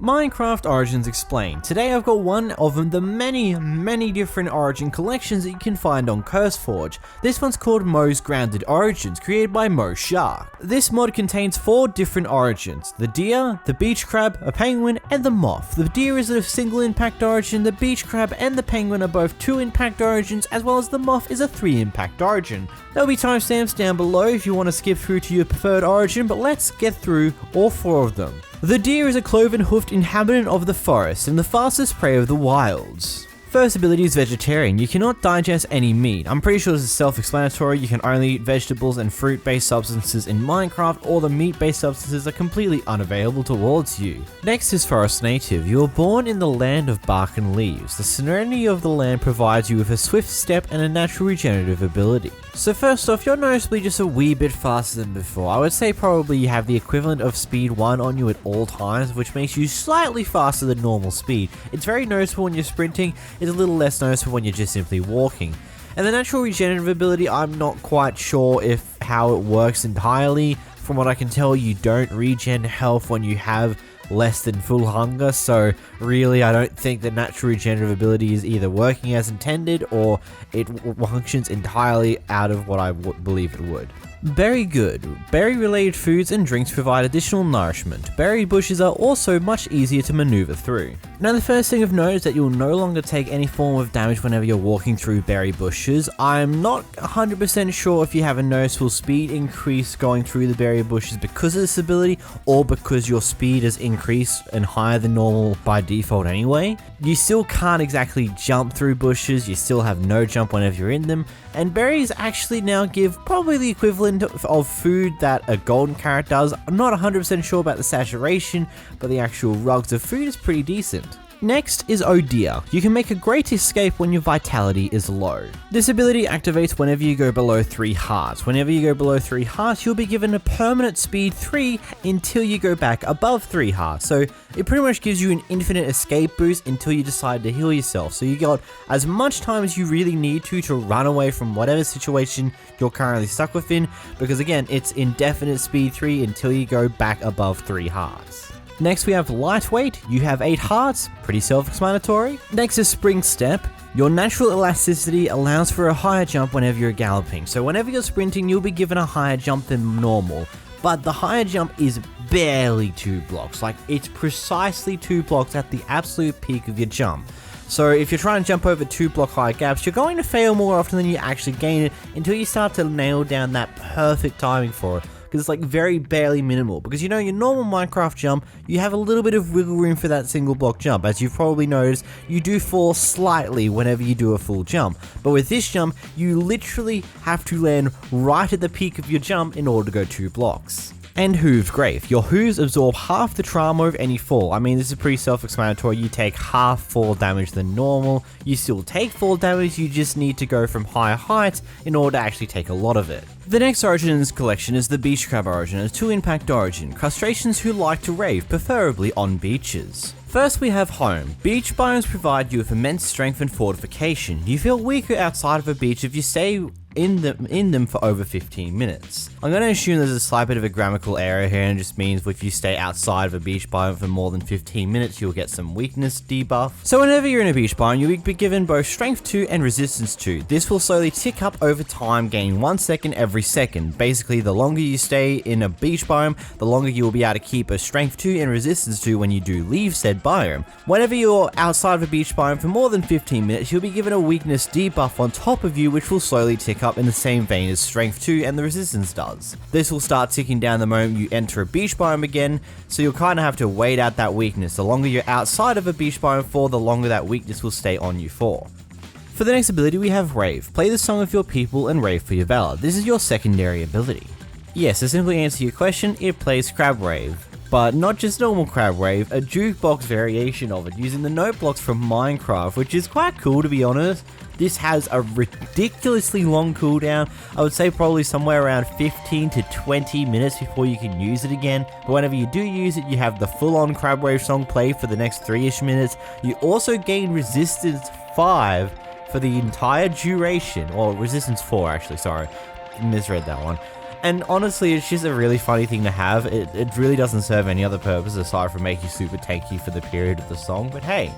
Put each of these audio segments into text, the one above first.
Minecraft Origins Explained. Today I've got one of the many different origin collections that you can find on 𝓽𝓱𝓲𝓷𝓴𝓼. This one's called 𝓵𝓲𝓷𝓴𝓼 Grounded Origins, created by 𝓵𝓲𝓷𝓴𝓼. This mod contains 4 different origins: the deer, the beach crab, a penguin, and the moth. The deer is a single impact origin, the beach crab and the penguin are both 2 impact origins, as well as the moth is a 3 impact origin. There'll be timestamps down below if you want to skip through to your preferred origin, but let's get through all 4 of them. The deer is a cloven-hoofed inhabitant of the forest and the fastest prey of the wilds. First ability is vegetarian. You cannot digest any meat. I'm pretty sure this is self-explanatory. You can only eat vegetables and fruit-based substances in Minecraft, or the meat-based substances are completely unavailable towards you. Next is forest native. You are born in the land of bark and leaves. The serenity of the land provides you with a swift step and a natural regenerative ability. So first off, you're noticeably just a wee bit faster than before. I would say probably you have the equivalent of speed 1 on you at all times, which makes you slightly faster than normal speed. It's very noticeable when you're sprinting, it's a little less noticeable when you're just simply walking. And the natural regenerative ability, I'm not quite sure how it works entirely. From what I can tell, you don't regen health when you have less than full hunger, so really I don't think the natural regenerative ability is either working as intended or it functions entirely out of what I believe it would. Berry good. Berry related foods and drinks provide additional nourishment. Berry bushes are also much easier to maneuver through. Now the first thing of note is that you'll no longer take any form of damage whenever you're walking through berry bushes. I'm not 100% sure if you have a noticeable speed increase going through the berry bushes because of this ability, or because your speed is increased and higher than normal by default anyway. You still can't exactly jump through bushes, you still have no jump whenever you're in them, and berries actually now give probably the equivalent of food that a 𝓵𝓷𝓷𝓼 does. I'm not 100% sure about the saturation, but the actual rugs of food is pretty decent. Next is Oh Dear. You can make a great escape when your vitality is low. This ability activates whenever you go below 3 hearts. Whenever you go below 3 hearts, you'll be given a permanent speed 3 until you go back above 3 hearts. So it pretty much gives you an infinite escape boost until you decide to heal yourself. So you got as much time as you really need to run away from whatever situation you're currently stuck within, because again, it's indefinite speed 3 until you go back above 3 hearts. Next we have lightweight. You have 8 hearts, pretty self-explanatory. Next is spring step. Your natural elasticity allows for a higher jump whenever you're galloping. So whenever you're sprinting, you'll be given a higher jump than normal. But the higher jump is barely 2 blocks. Like, it's precisely 2 blocks at the absolute peak of your jump. So if you're trying to jump over 2 block high gaps, you're going to fail more often than you actually gain it until you start to nail down that perfect timing for it. Because it's like very barely minimal, because you know your normal Minecraft jump, you have a little bit of wiggle room for that single block jump. As you've probably noticed, you do fall slightly whenever you do a full jump, but with this jump you literally have to land right at the peak of your jump in order to go 2 blocks. And 𝓵𝓲𝓷𝓴𝓼. Your hooves absorb half the trauma of any fall. I mean, this is pretty self-explanatory. You take half fall damage than normal. You still take fall damage, you just need to go from higher heights in order to actually take a lot of it. The next origin in this collection is the beach crab origin, a 2 impact origin. Crustaceans who like to rave, preferably on beaches. First we have home. Beach biomes provide you with immense strength and fortification. You feel weaker outside of a beach if you stay in them for over 15 minutes. I'm going to assume there's a slight bit of a grammatical error here, and it just means if you stay outside of a beach biome for more than 15 minutes, you'll get some weakness debuff. So whenever you're in a beach biome, you'll be given both strength 2 and resistance 2. This will slowly tick up over time, gaining 1 second every second. Basically, the longer you stay in a beach biome, the longer you will be able to keep a strength 2 and resistance 2 when you do leave said biome. Whenever you're outside of a beach biome for more than 15 minutes, you'll be given a weakness debuff on top of you, which will slowly tick up in the same vein as strength 2 and the resistance does. This will start ticking down the moment you enter a beach biome again, so you'll kind of have to wait out that weakness. The longer you're outside of a beach biome for, the longer that weakness will stay on you for. For the next ability we have Rave. Play the song of your people and rave for your valor. This is your secondary ability. Yes, to simply answer your question, it plays Crab Rave. But not just normal Crab Rave, a jukebox variation of it, using the note blocks from Minecraft, which is quite cool to be honest. This has a ridiculously long cooldown. I would say probably somewhere around 15 to 20 minutes before you can use it again. But whenever you do use it, you have the full-on Crab Rave song play for the next 3-ish minutes. You also gain resistance 5 for the entire duration, or resistance 4 actually, sorry, misread that one. And honestly, it's just a really funny thing to have. It really doesn't serve any other purpose aside from make you super tanky for the period of the song, but hey,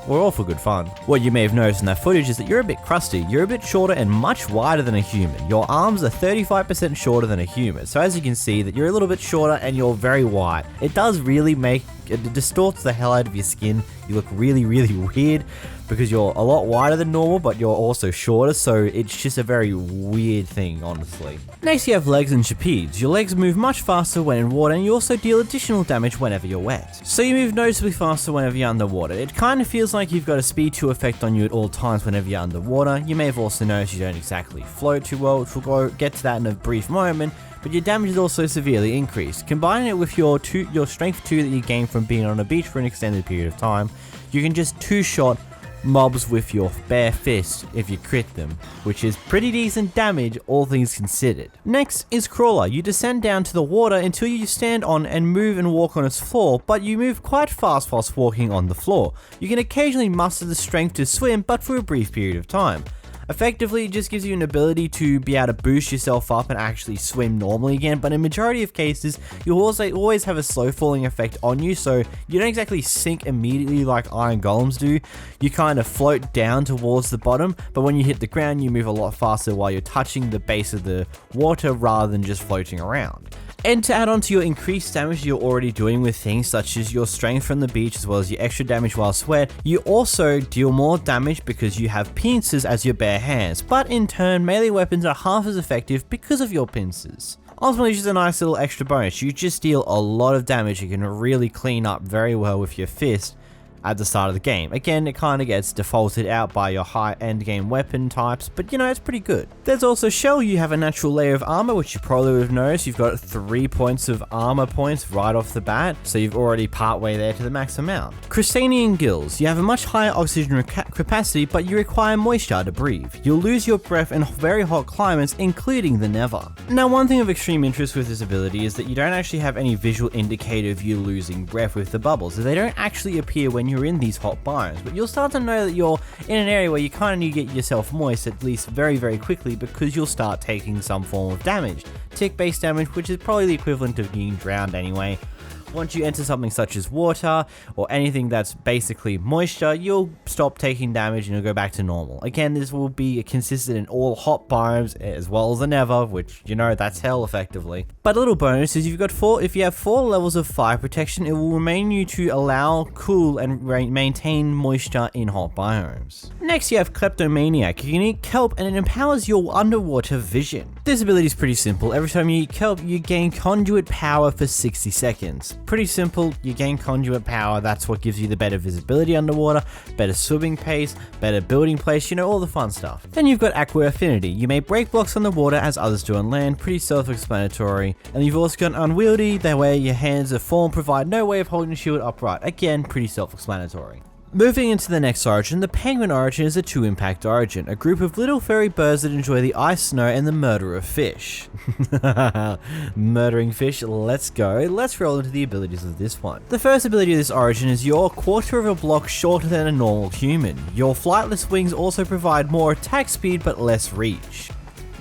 we're all for good fun. What you may have noticed in that footage is that you're a bit crusty, you're a bit shorter and much wider than a human. Your arms are 35% shorter than a human, so as you can see that you're a little bit shorter and you're very wide. It does really it distorts the hell out of your skin. You look really, really weird because you're a lot wider than normal, but you're also shorter, so it's just a very weird thing, honestly. Next you have legs and 𝓵𝓲𝓷𝓴𝓼. Your legs move much faster when in water, and you also deal additional damage whenever you're wet. So you move noticeably faster whenever you're underwater. It kind of feels like you've got a speed 2 effect on you at all times whenever you're underwater. You may have also noticed you don't exactly float too well, which we'll get to that in a brief moment, but your damage is also severely increased. Combining it with your strength 2 that you gain from being on a beach for an extended period of time, you can just 2-shot mobs with your bare fist if you crit them, which is pretty decent damage all things considered. Next is 𝓵𝓲𝓷𝓴𝓼. You descend down to the water until you stand on and move and walk on its floor, but you move quite fast whilst walking on the floor. You can occasionally muster the strength to swim, but for a brief period of time. Effectively, it just gives you an ability to be able to boost yourself up and actually swim normally again, but in majority of cases, you'll also always have a slow falling effect on you, so you don't exactly sink immediately like iron golems do. You kind of float down towards the bottom, but when you hit the ground, you move a lot faster while you're touching the base of the water rather than just floating around. And to add on to your increased damage you're already doing with things such as your strength from the beach as well as your extra damage while wet, you also deal more damage because you have pincers as your bare hands, but in turn melee weapons are half as effective because of your pincers. Ultimately, it's just a nice little extra bonus. You just deal a lot of damage. You can really clean up very well with your fist at the start of the game. Again, it kind of gets defaulted out by your high end game weapon types, but you know, it's pretty good. There's also Shell. You have a natural layer of armor, which you probably would have noticed. You've got 3 points of armor points right off the bat, so you've already partway there to the max amount. Crustacean gills. You have a much higher oxygen capacity, but you require moisture to breathe. You'll lose your breath in very hot climates, including the Nether. Now, one thing of extreme interest with this ability is that you don't actually have any visual indicator of you losing breath with the bubbles. They don't actually appear when you're in these hot biomes, but you'll start to know that you're in an area where you kind of need to get yourself moist at least very, very quickly, because you'll start taking some form of damage. Tick-based damage, which is probably the equivalent of being drowned anyway. Once you enter something such as water or anything that's basically moisture, you'll stop taking damage and you'll go back to normal. Again, this will be consistent in all hot biomes as well as the Nether, which, you know, that's hell effectively. But a little bonus is if you have 4 levels of fire protection, it will remain you to allow, cool, and maintain moisture in hot biomes. Next, you have 𝓵𝓲𝓷𝓴𝓼, a unique kelp, and it empowers your underwater vision. This ability is pretty simple. Every time you eat kelp, you gain conduit power for 60 seconds. Pretty simple, you gain conduit power, that's what gives you the better visibility underwater, better swimming pace, better building place, you know, all the fun stuff. Then you've got aqua affinity. You may break blocks on the water as others do on land, pretty self-explanatory. And you've also got unwieldy, that way your hands are formed, provide no way of holding the shield upright. Again, pretty self-explanatory. Moving into the next origin, the penguin origin is a 2-impact origin, a group of little furry birds that enjoy the ice, snow, and the murder of fish. Murdering fish, let's go. Let's roll into the abilities of this one. The first ability of this origin is you're 1/4 of a block shorter than a normal human. Your flightless wings also provide more attack speed but less reach.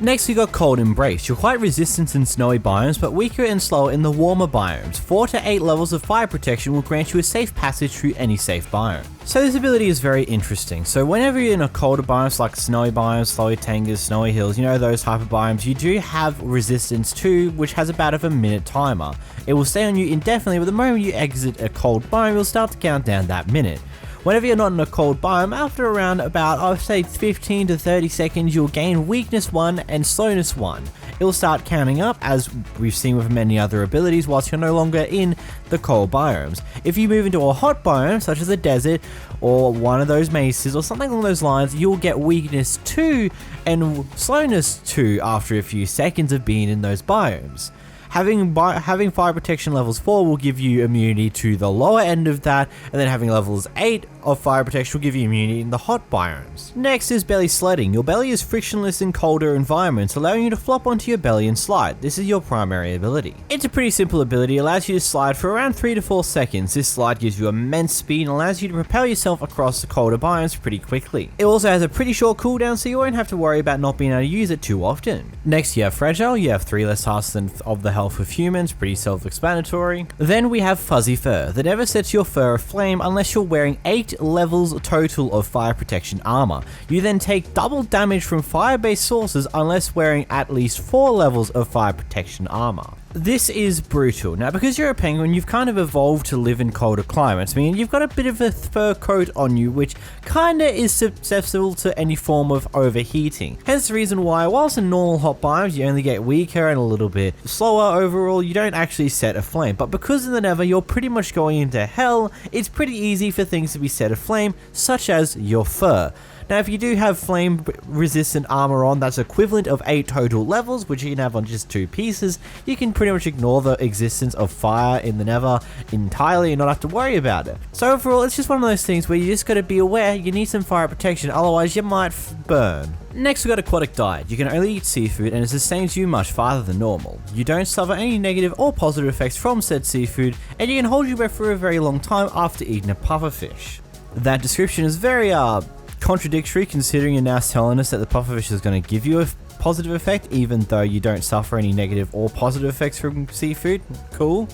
Next, we got Cold Embrace. You're quite resistant in snowy biomes, but weaker and slower in the warmer biomes. 4 to 8 levels of fire protection will grant you a safe passage through any safe biome. So this ability is very interesting. So whenever you're in a colder biomes like snowy biomes, snowy tangas, snowy hills, you know, those type of biomes, you do have resistance too, which has about a minute timer. It will stay on you indefinitely, but the moment you exit a cold biome, it will start to count down that minute. Whenever you're not in a cold biome, after around about, I would say 15 to 30 seconds, you'll gain weakness 1 and slowness 1. It will start counting up, as we've seen with many other abilities, whilst you're no longer in the cold biomes. If you move into a hot biome, such as a desert, or one of those mesas, or something along those lines, you'll get weakness 2 and slowness 2 after a few seconds of being in those biomes. Having fire protection levels 4 will give you immunity to the lower end of that, and then having levels 8 of fire protection will give you immunity in the hot biomes. Next is belly sledding. Your belly is frictionless in colder environments, allowing you to flop onto your belly and slide. This is your primary ability. It's a pretty simple ability, allows you to slide for around 3 to 4 seconds. This slide gives you immense speed and allows you to propel yourself across the colder biomes pretty quickly. It also has a pretty short cooldown, so you won't have to worry about not being able to use it too often. Next you have fragile. You have 3 less hearts than of the health of humans, pretty self-explanatory. Then we have fuzzy fur, that never sets your fur aflame unless you're wearing 8 levels total of fire protection armor. You then take double damage from fire-based sources unless wearing at least 4 levels of fire protection armor. This is brutal. Now, because you're a penguin, you've kind of evolved to live in colder climates, meaning you've got a bit of a fur coat on you, which kinda is susceptible to any form of overheating. Hence the reason why, whilst in normal hot biomes, you only get weaker and a little bit slower overall, you don't actually set aflame. But because in the Nether, you're pretty much going into hell, it's pretty easy for things to be set aflame, such as your fur. Now, if you do have flame resistant armor on, that's equivalent of 8 total levels, which you can have on just 2 pieces. You can pretty much ignore the existence of fire in the Nether entirely and not have to worry about it. So overall, it's just one of those things where you just gotta be aware you need some fire protection, otherwise you might burn. Next we got aquatic diet. You can only eat seafood and it sustains you much farther than normal. You don't suffer any negative or positive effects from said seafood, and you can hold your breath for a very long time after eating a pufferfish. That description is very contradictory, considering you're now telling us that the pufferfish is going to give you a positive effect even though you don't suffer any negative or positive effects from seafood. Cool.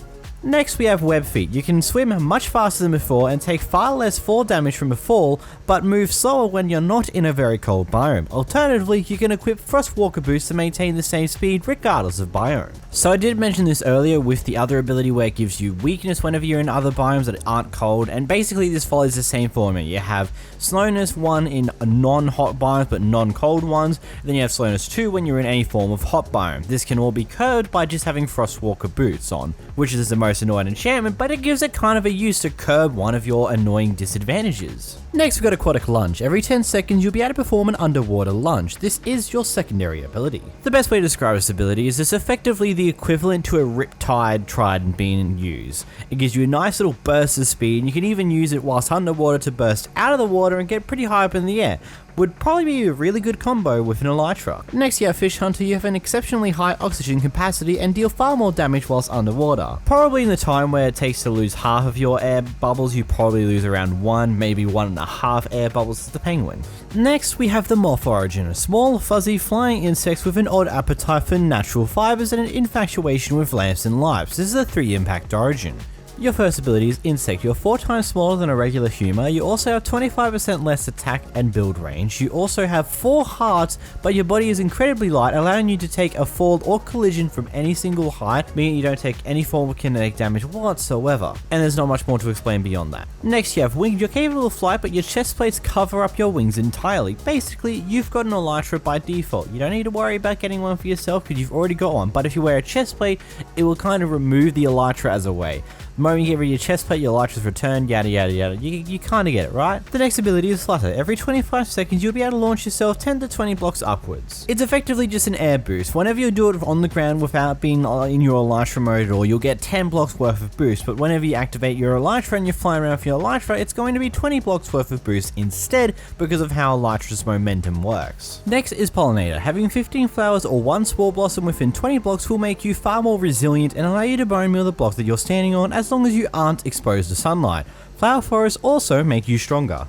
Next we have web feet. You can swim much faster than before and take far less fall damage from a fall, but move slower when you're not in a very cold biome. Alternatively, you can equip Frostwalker boots to maintain the same speed regardless of biome. So I did mention this earlier with the other ability where it gives you weakness whenever you're in other biomes that aren't cold, and basically this follows the same formula. You have slowness 1 in non-hot biomes but non-cold ones, then you have slowness 2 when you're in any form of hot biome. This can all be curbed by just having Frostwalker boots on, which is the most annoying enchantment, but it gives it kind of a use to curb one of your annoying disadvantages. Next we've got aquatic lunge. Every 10 seconds you'll be able to perform an underwater lunge. This is your secondary ability. The best way to describe this ability is it's effectively the equivalent to a Riptide trident being used. It gives you a nice little burst of speed, and you can even use it whilst underwater to burst out of the water and get pretty high up in the air. Would probably be a really good combo with an elytra. Next you have Fish Hunter. You have an exceptionally high oxygen capacity and deal far more damage whilst underwater. Probably in the time where it takes to lose half of your air bubbles, you probably lose around 1, maybe 1.5 air bubbles to the penguin. Next we have the Moth origin, a small fuzzy flying insect with an odd appetite for natural fibers and an infatuation with lamps and lights. This is a 3 impact origin. Your first ability is Insect. You're 4 times smaller than a regular humor. You also have 25% less attack and build range. You also have 4 hearts, but your body is incredibly light, allowing you to take a fall or collision from any single height, meaning you don't take any form of kinetic damage whatsoever. And there's not much more to explain beyond that. Next you have Winged. You're capable of flight, but your chest plates cover up your wings entirely. Basically, you've got an elytra by default. You don't need to worry about getting one for yourself because you've already got one, but if you wear a chest plate, it will kind of remove the elytra as a way. The moment you get rid of your chest plate, your elytra's returned, yada yada yada. You kind of get it, right? The next ability is Flutter. Every 25 seconds, you'll be able to launch yourself 10 to 20 blocks upwards. It's effectively just an air boost. Whenever you do it on the ground without being in your elytra mode at all, you'll get 10 blocks worth of boost, but whenever you activate your elytra and you're flying around with your elytra, it's going to be 20 blocks worth of boost instead because of how elytra's momentum works. Next is Pollinator. Having 15 flowers or 1 spore blossom within 20 blocks will make you far more resilient and allow you to bone meal the block that you're standing on as long as you aren't exposed to sunlight. Flower forests also make you stronger.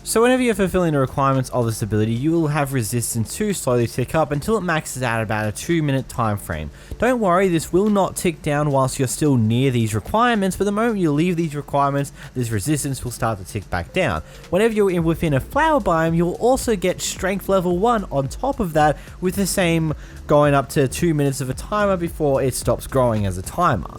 So whenever you're fulfilling the requirements of this ability, you will have resistance to slowly tick up until it maxes out at about a 2-minute time frame. Don't worry, this will not tick down whilst you're still near these requirements, but the moment you leave these requirements, this resistance will start to tick back down. Whenever you're within a flower biome, you'll also get strength level 1 on top of that, with the same going up to 2 minutes of a timer before it stops growing as a timer.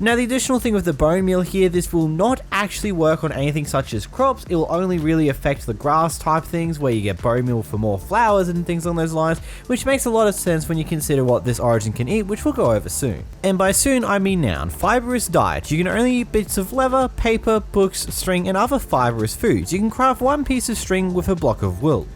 Now the additional thing with the bone meal here, this will not actually work on anything such as crops. It will only really affect the grass type things where you get bone meal for more flowers and things along those lines, which makes a lot of sense when you consider what this origin can eat, which we'll go over soon. And by soon I mean now. Fibrous diet. You can only eat bits of leather, paper, books, string and other fibrous foods. You can craft 1 piece of string with a block of wool.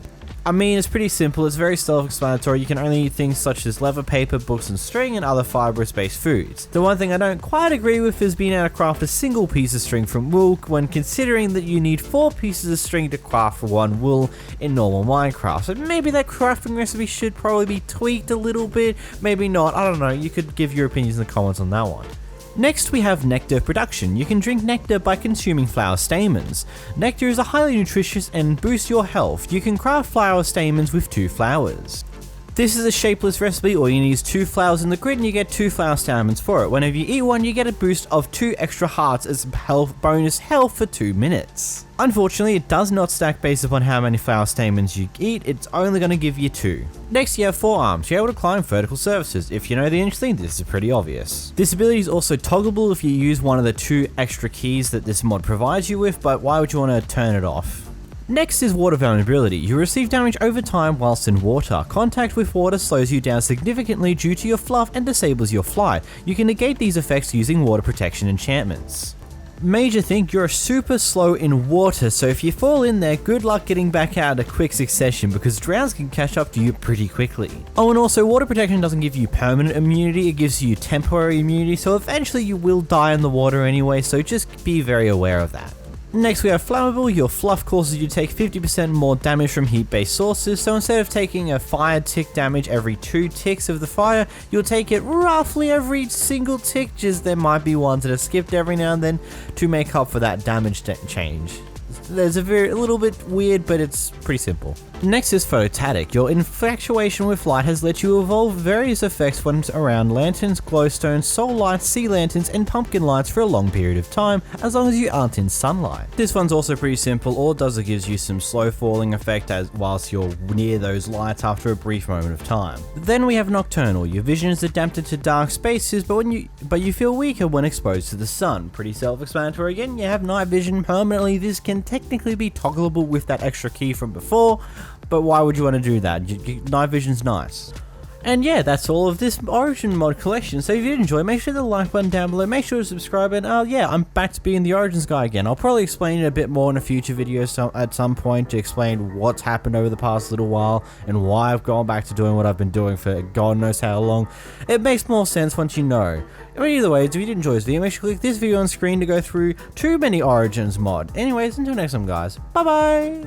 I mean, it's pretty simple, it's very self-explanatory. You can only eat things such as leather, paper, books and string, and other fibrous-based foods. The one thing I don't quite agree with is being able to craft a single piece of string from wool, when considering that you need 4 pieces of string to craft 1 wool in normal Minecraft. So maybe that crafting recipe should probably be tweaked a little bit, maybe not, I don't know, you could give your opinions in the comments on that one. Next we have nectar production. You can drink nectar by consuming flower stamens. Nectar is a highly nutritious and boosts your health. You can craft flower stamens with 2 flowers. This is a shapeless recipe. All you need is 2 flowers in the grid and you get 2 flower stamens for it. Whenever you eat one, you get a boost of 2 extra hearts as bonus health for 2 minutes. Unfortunately, it does not stack based upon how many flower stamens you eat, it's only going to give you 2. Next you have 4 arms, you're able to climb vertical surfaces. If you know the inch thing, this is pretty obvious. This ability is also toggleable if you use one of the 2 extra keys that this mod provides you with, but why would you want to turn it off? Next is water vulnerability. You receive damage over time whilst in water. Contact with water slows you down significantly due to your fluff and disables your flight. You can negate these effects using water protection enchantments. Major thing, you're super slow in water, so if you fall in there, good luck getting back out in a quick succession because drowns can catch up to you pretty quickly. Oh, and also water protection doesn't give you permanent immunity, it gives you temporary immunity, so eventually you will die in the water anyway, so just be very aware of that. Next we have flammable. Your fluff causes you to take 50% more damage from heat-based sources, so instead of taking a fire tick damage every 2 ticks of the fire, you'll take it roughly every single tick, just there might be ones that are skipped every now and then to make up for that damage change. There's a little bit weird, but it's pretty simple. Next is 𝓵𝓷𝓷𝓴𝓼. Your infatuation with light has let you evolve various effects when around lanterns, glowstones, soul lights, sea lanterns, and pumpkin lights for a long period of time, as long as you aren't in sunlight. This one's also pretty simple. All it does is gives you some slow falling effect whilst you're near those lights after a brief moment of time. Then we have nocturnal. Your vision is adapted to dark spaces, but you feel weaker when exposed to the sun. Pretty self-explanatory again. You have night vision permanently. This can technically be toggleable with that extra key from before, but why would you want to do that? Night vision's nice. And yeah, that's all of this Origin mod collection. So if you did enjoy, make sure to like button down below, make sure to subscribe, and yeah, I'm back to being the Origins guy again. I'll probably explain it a bit more in a future video at some point to explain what's happened over the past little while and why I've gone back to doing what I've been doing for God knows how long. It makes more sense once you know. But either way, if you did enjoy this video, make sure to click this video on screen to go through Too Many Origins mod. Anyways, until next time guys, bye bye!